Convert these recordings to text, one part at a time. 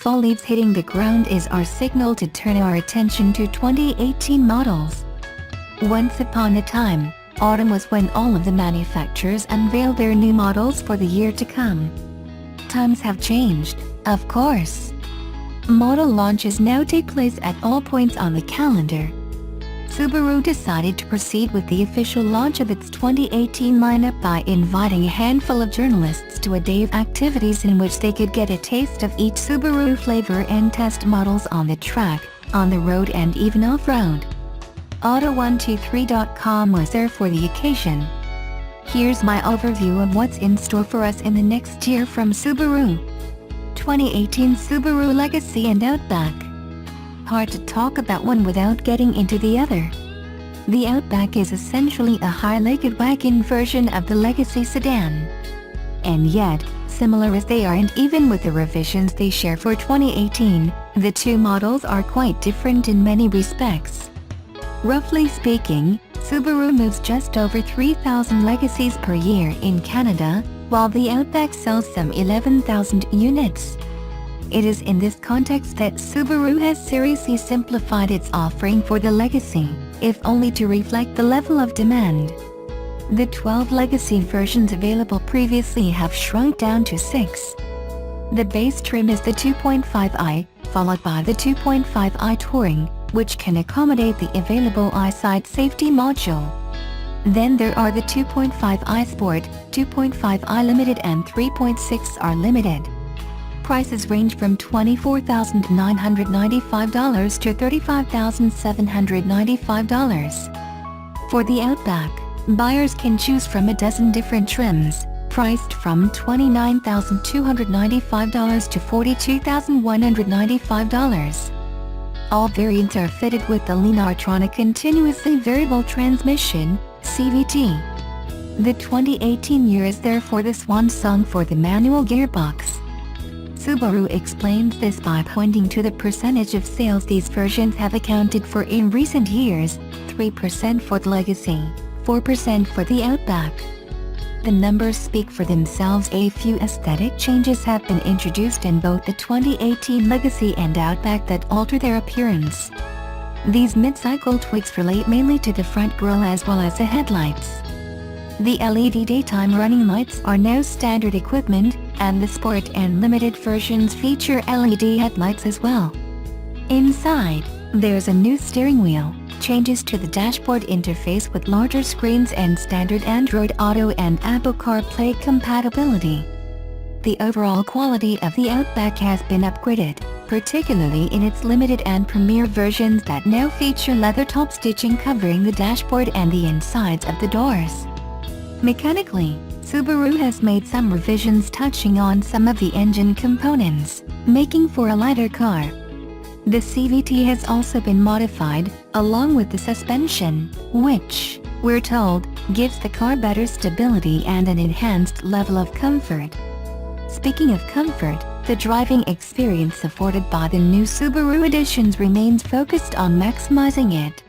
fall leaves hitting the ground is our signal to turn our attention to 2018 models. Once upon a time, autumn was when all of the manufacturers unveiled their new models for the year to come. Times have changed, of course. Model launches now take place at all points on the calendar. Subaru decided to proceed with the official launch of its 2018 lineup by inviting a handful of journalists to a day of activities in which they could get a taste of each Subaru flavor and test models on the track, on the road and even off-road. Auto123.com was there for the occasion. Here's my overview of what's in store for us in the next year from Subaru. 2018 Subaru Legacy and Outback. Hard to talk about one without getting into the other. The Outback is essentially a high-legged wagon version of the Legacy sedan. And yet, similar as they are and even with the revisions they share for 2018, the two models are quite different in many respects. Roughly speaking, Subaru moves just over 3,000 Legacies per year in Canada, while the Outback sells some 11,000 units. It is in this context that Subaru has seriously simplified its offering for the Legacy, if only to reflect the level of demand. The 12 Legacy versions available previously have shrunk down to 6. The base trim is the 2.5i, followed by the 2.5i Touring, which can accommodate the available eyesight safety module. Then there are the 2.5i Sport, 2.5i Limited and 3.6R Limited. Prices range from $24,995 to $35,795. For the Outback, buyers can choose from a dozen different trims, priced from $29,295 to $42,195. All variants are fitted with the Lineartronic Continuously Variable Transmission, CVT. The 2018 year is therefore the swan song for the manual gearbox. Subaru explains this by pointing to the percentage of sales these versions have accounted for in recent years, 3% for the Legacy, 4% for the Outback. The numbers speak for themselves. A few aesthetic changes have been introduced in both the 2018 Legacy and Outback that alter their appearance. These mid-cycle tweaks relate mainly to the front grille as well as the headlights. The LED daytime running lights are now standard equipment, and the Sport and Limited versions feature LED headlights as well. Inside, there's a new steering wheel, changes to the dashboard interface with larger screens and standard Android Auto and Apple CarPlay compatibility. The overall quality of the Outback has been upgraded, particularly in its Limited and Premier versions that now feature leather top stitching covering the dashboard and the insides of the doors. Mechanically, Subaru has made some revisions touching on some of the engine components, making for a lighter car. The CVT has also been modified, along with the suspension, which, we're told, gives the car better stability and an enhanced level of comfort. Speaking of comfort, the driving experience afforded by the new Subaru editions remains focused on maximizing it.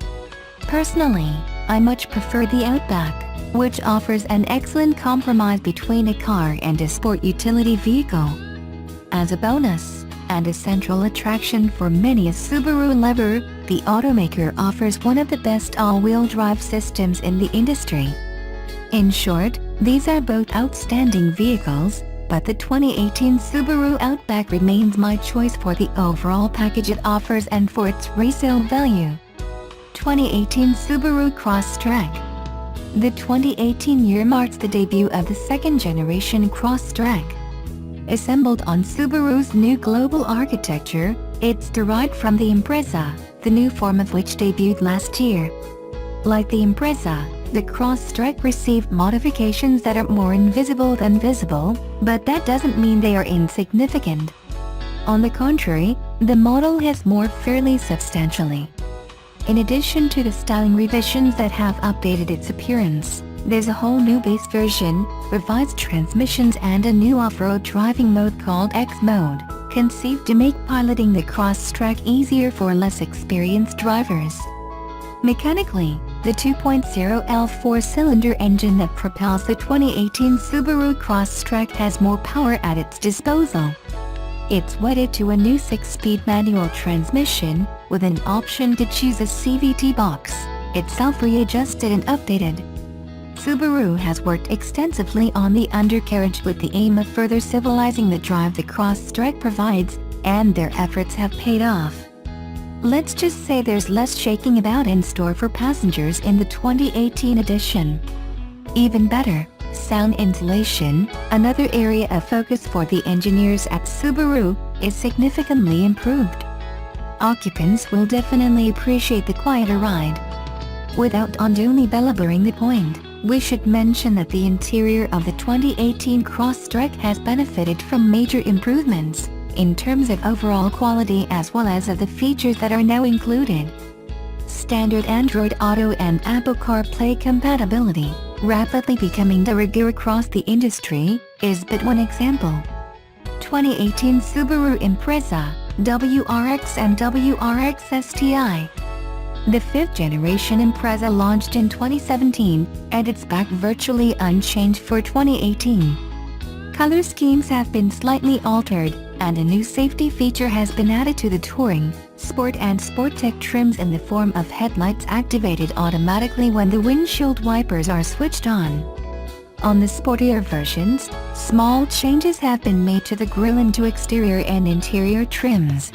Personally, I much prefer the Outback, which offers an excellent compromise between a car and a sport utility vehicle. As a bonus, and a central attraction for many a Subaru lover, the automaker offers one of the best all-wheel drive systems in the industry. In short, these are both outstanding vehicles, but the 2018 Subaru Outback remains my choice for the overall package it offers and for its resale value. 2018 Subaru Crosstrek. The 2018 year marks the debut of the second-generation Crosstrek. Assembled on Subaru's new global architecture, it's derived from the Impreza, the new form of which debuted last year. Like the Impreza, the Crosstrek received modifications that are more invisible than visible, but that doesn't mean they are insignificant. On the contrary, the model has morphed fairly substantially. In addition to the styling revisions that have updated its appearance, there's a whole new base version, revised transmissions and a new off-road driving mode called X Mode, conceived to make piloting the Crosstrek easier for less experienced drivers. Mechanically, the 2.0L four-cylinder engine that propels the 2018 Subaru Crosstrek has more power at its disposal. It's wedded to a new 6-speed manual transmission, with an option to choose a CVT box, itself readjusted and updated. Subaru has worked extensively on the undercarriage with the aim of further civilizing the drive the Crosstrek provides, and their efforts have paid off. Let's just say there's less shaking about in store for passengers in the 2018 edition. Even better, sound insulation, another area of focus for the engineers at Subaru, is significantly improved. Occupants will definitely appreciate the quieter ride. Without unduly belaboring the point, we should mention that the interior of the 2018 Crosstrek has benefited from major improvements, in terms of overall quality as well as of the features that are now included. Standard Android Auto and Apple CarPlay compatibility, rapidly becoming de rigueur across the industry, is but one example. 2018 Subaru Impreza, WRX and WRX STI. The 5th generation Impreza launched in 2017, and it's back virtually unchanged for 2018. Color schemes have been slightly altered, and a new safety feature has been added to the Touring, Sport and Sportec trims in the form of headlights activated automatically when the windshield wipers are switched on. On the sportier versions, small changes have been made to the grille and to exterior and interior trims.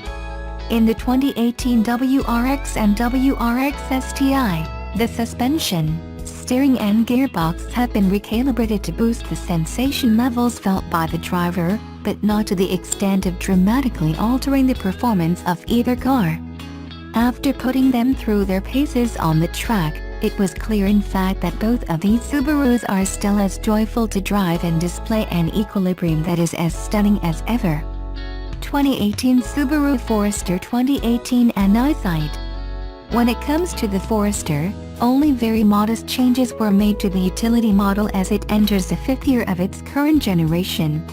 In the 2018 WRX and WRX STI, the suspension, steering and gearbox have been recalibrated to boost the sensation levels felt by the driver, but not to the extent of dramatically altering the performance of either car. After putting them through their paces on the track, it was clear in fact that both of these Subarus are still as joyful to drive and display an equilibrium that is as stunning as ever. 2018 Subaru Forester 2018 and Eyesight. When it comes to the Forester, only very modest changes were made to the utility model as it enters the 5th year of its current generation.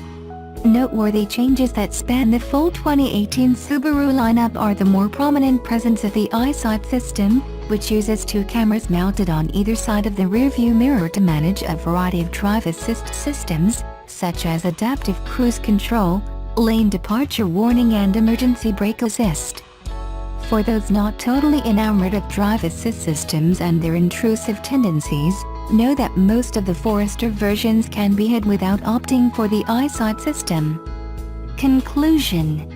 Noteworthy changes that span the full 2018 Subaru lineup are the more prominent presence of the Eyesight system, which uses 2 cameras mounted on either side of the rearview mirror to manage a variety of drive assist systems, such as adaptive cruise control, lane departure warning and emergency brake assist. For those not totally enamored of drive assist systems and their intrusive tendencies, know that most of the Forester versions can be had without opting for the Eyesight system. Conclusion.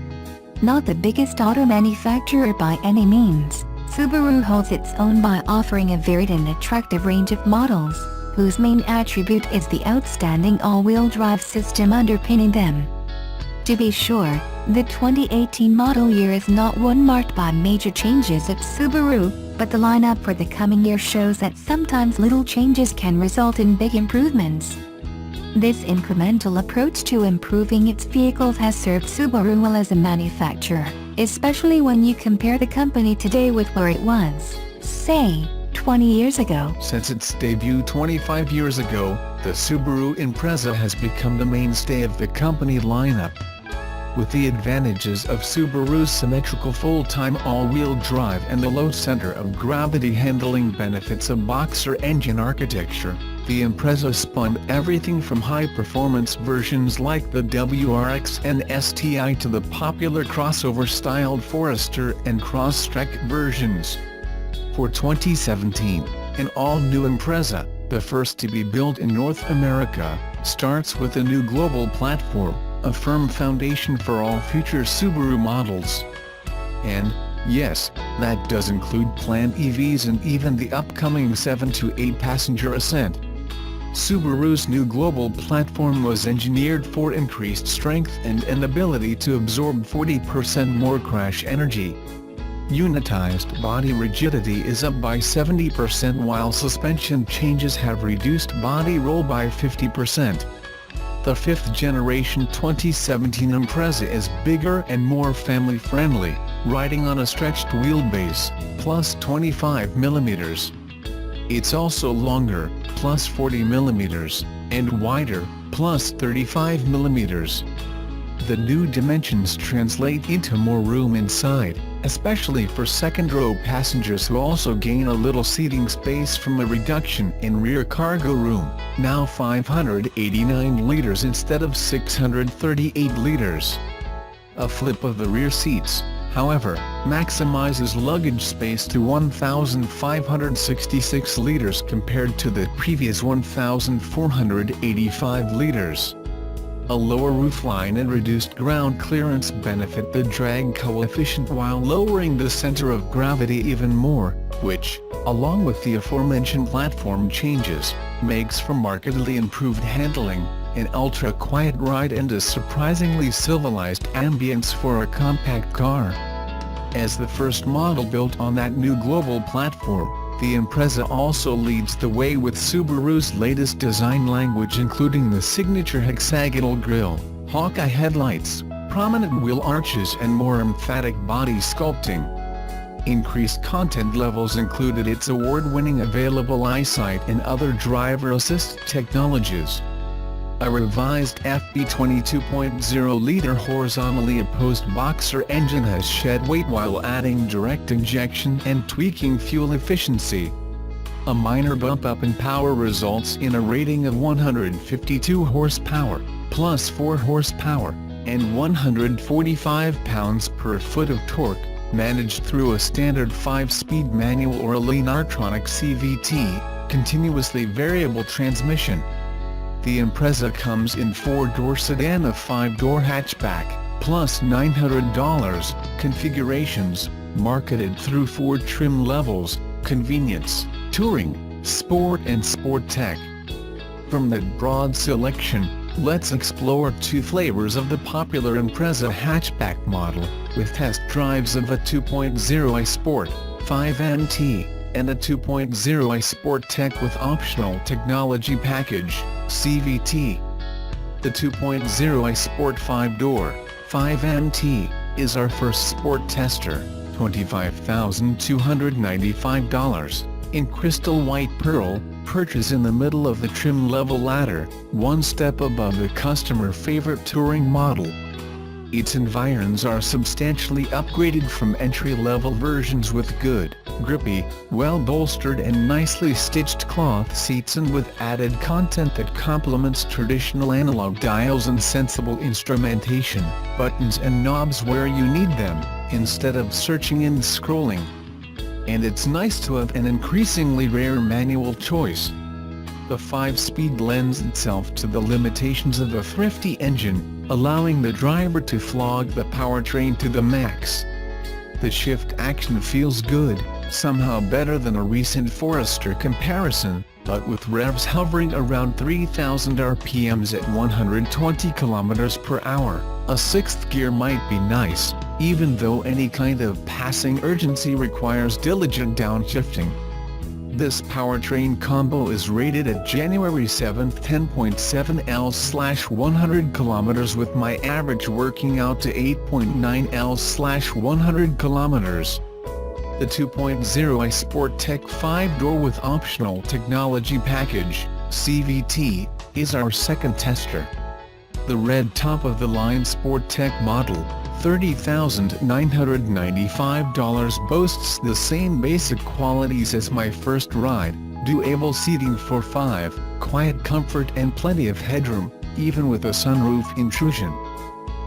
Not the biggest auto manufacturer by any means, Subaru holds its own by offering a varied and attractive range of models, whose main attribute is the outstanding all-wheel drive system underpinning them. To be sure, the 2018 model year is not one marked by major changes at Subaru, but the lineup for the coming year shows that sometimes little changes can result in big improvements. This incremental approach to improving its vehicles has served Subaru well as a manufacturer, especially when you compare the company today with where it was, say, 20 years ago. Since its debut 25 years ago, the Subaru Impreza has become the mainstay of the company lineup. With the advantages of Subaru's symmetrical full-time all-wheel drive and the low center of gravity handling benefits of boxer engine architecture, the Impreza spawned everything from high-performance versions like the WRX and STI to the popular crossover-styled Forester and Crosstrek versions. For 2017, an all-new Impreza, the first to be built in North America, starts with a new global platform, a firm foundation for all future Subaru models. And, yes, that does include planned EVs and even the upcoming 7 to 8 passenger Ascent. Subaru's new global platform was engineered for increased strength and an ability to absorb 40% more crash energy. Unitized body rigidity is up by 70% while suspension changes have reduced body roll by 50%. The 5th generation 2017 Impreza is bigger and more family-friendly, riding on a stretched wheelbase, plus 25 mm. It's also longer, plus 40 mm, and wider, plus 35 mm. The new dimensions translate into more room inside, especially for second-row passengers who also gain a little seating space from a reduction in rear cargo room, now 589 liters instead of 638 liters. A flip of the rear seats, however, maximizes luggage space to 1,566 liters compared to the previous 1,485 liters. A lower roofline and reduced ground clearance benefit the drag coefficient while lowering the center of gravity even more, which, along with the aforementioned platform changes, makes for markedly improved handling, an ultra-quiet ride and a surprisingly civilized ambience for a compact car. As the first model built on that new global platform, the Impreza also leads the way with Subaru's latest design language, including the signature hexagonal grille, Hawkeye headlights, prominent wheel arches and more emphatic body sculpting. Increased content levels included its award-winning available eyesight and other driver assist technologies. A revised FB 22.0-liter horizontally opposed boxer engine has shed weight while adding direct injection and tweaking fuel efficiency. A minor bump up in power results in a rating of 152 horsepower, plus 4 horsepower, and 145 pounds-per-foot of torque, managed through a standard 5-speed manual or a Lineartronic CVT, continuously variable transmission. The Impreza comes in 4-door sedan, a 5-door hatchback, plus $900, configurations, marketed through 4 trim levels: convenience, touring, sport and sport tech. From that broad selection, let's explore 2 flavors of the popular Impreza hatchback model, with test drives of a 2.0i Sport 5MT, and a 2.0i Sport Tech with optional technology package, CVT. The 2.0i Sport 5-door, 5MT, is our first sport tester, $25,295, in crystal white pearl, perches in the middle of the trim level ladder, one step above the customer favorite touring model. Its environs are substantially upgraded from entry-level versions with good, grippy, well-bolstered and nicely stitched cloth seats, and with added content that complements traditional analog dials and sensible instrumentation, buttons and knobs where you need them, instead of searching and scrolling. And it's nice to have an increasingly rare manual choice. The 5-speed lends itself to the limitations of a thrifty engine, allowing the driver to flog the powertrain to the max. The shift action feels good, somehow better than a recent Forester comparison, but with revs hovering around 3,000 RPMs at 120 km per hour, a 6th gear might be nice, even though any kind of passing urgency requires diligent downshifting. This powertrain combo is rated at January 7, 10.7 L/100 km, with my average working out to 8.9 L/100 km. The 2.0i Sport Tech 5-door with optional technology package, CVT, is our second tester. The red top-of-the-line Sport Tech model, $30,995, boasts the same basic qualities as my first ride: doable seating for 5, quiet comfort and plenty of headroom, even with a sunroof intrusion.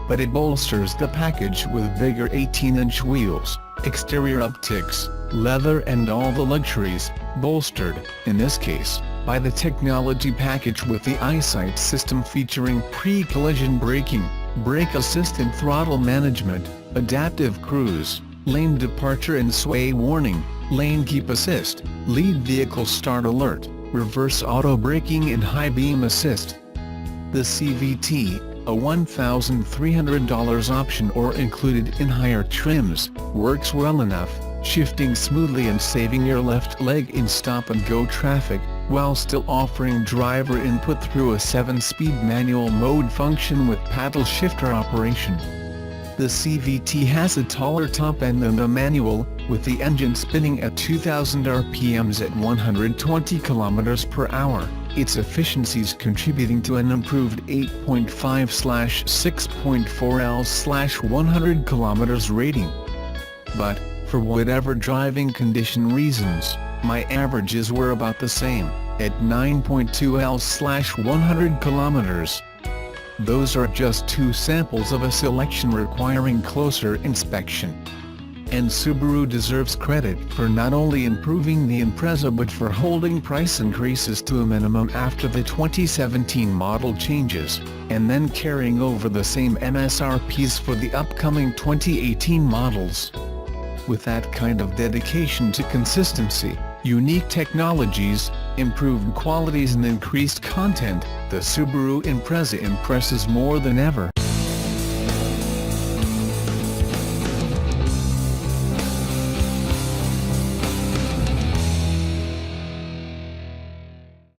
But it bolsters the package with bigger 18-inch wheels, exterior upticks, leather and all the luxuries, bolstered, in this case, by the technology package with the eyesight system featuring pre-collision braking, brake assist and throttle management, adaptive cruise, lane departure and sway warning, lane keep assist, lead vehicle start alert, reverse auto braking and high beam assist. The CVT, a $1,300 option or included in higher trims, works well enough, shifting smoothly and saving your left leg in stop-and-go traffic, while still offering driver input through a 7-speed manual mode function with paddle shifter operation. The CVT has a taller top end than the manual, with the engine spinning at 2,000 RPMs at 120 km per hour, its efficiencies contributing to an improved 8.5/6.4 L/100 km rating. But, for whatever driving condition reasons, my averages were about the same, at 9.2 L/100 km. Those are just two samples of a selection requiring closer inspection. And Subaru deserves credit for not only improving the Impreza but for holding price increases to a minimum after the 2017 model changes, and then carrying over the same MSRPs for the upcoming 2018 models. With that kind of dedication to consistency, unique technologies, improved qualities and increased content, the Subaru Impreza impresses more than ever.